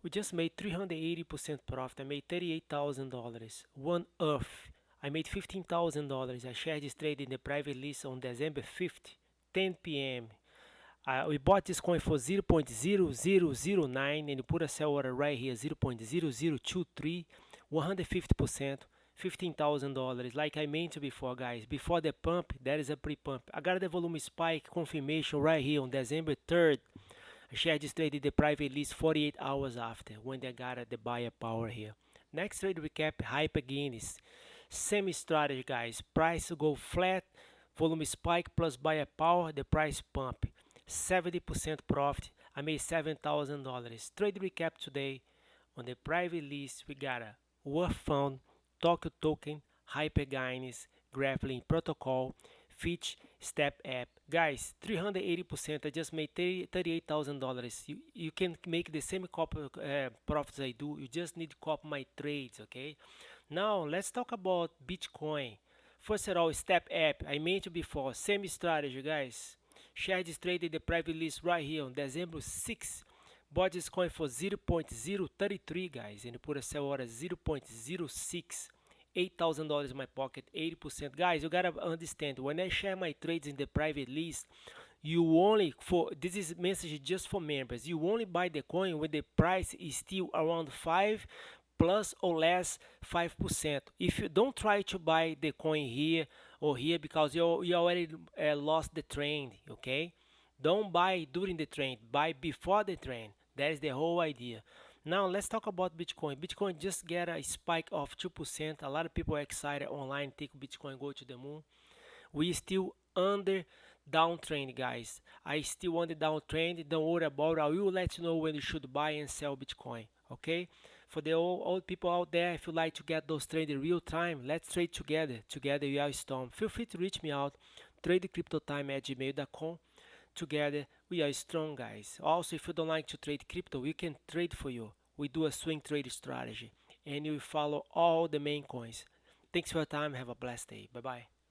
We just made 380% profit. I made $38,000. One Earth. I made $15,000. I shared this trade in the private list on December 5th, 10 p.m. We bought this coin for 0.0009 and you put a sell order right here, 0.0023, 150%, $15,000. Like I mentioned before, guys, before the pump, that is a pre-pump. I got the volume spike confirmation right here on December 3rd. I shared this trade in the private list 48 hours after when they got the buyer power here. Next trade recap, hiPENGUINS. Same strategy, guys. Price go flat, volume spike plus buyer power, the price pump. 70% profit. I made $7,000. Trade recap today. On the private list, we got a EarthFund, Toko token, hiPENGUINS, Graphlinq protocol, Fetch Step app. Guys, 380%. I just made $38,000. You can make the same profits I do. You just need to copy my trades, okay? Now, let's talk about Bitcoin. First of all, Step app. I mentioned before, same strategy, guys. Share this trade in the private list right here on December 6th. Bought this coin for 0.033, guys, and you put a sell order 0.06. $8,000 in my pocket, 80%. Guys, you gotta understand, when I share my trades in the private list, you only, this is message just for members, you only buy the coin when the price is still around 5 plus or less 5%. If you don't try to buy the coin here or here because you already lost the trend, okay? Don't buy during the trend, buy before the trend. That is the whole idea. Now let's talk about Bitcoin. Bitcoin just get a spike of 2%. A lot of people are excited online, take Bitcoin, go to the moon. We still under downtrend, guys. I still on the downtrend. Don't worry about it. I will let you know when you should buy and sell Bitcoin. Okay? For the old people out there, if you like to get those trades in real time, let's trade together. Together we are strong. Feel free to reach me out. TradeCryptoTime@gmail.com. Together we are strong, guys. Also, if you don't like to trade crypto, we can trade for you. We do a swing trade strategy and you follow all the main coins. Thanks for your time. Have a blessed day. Bye bye.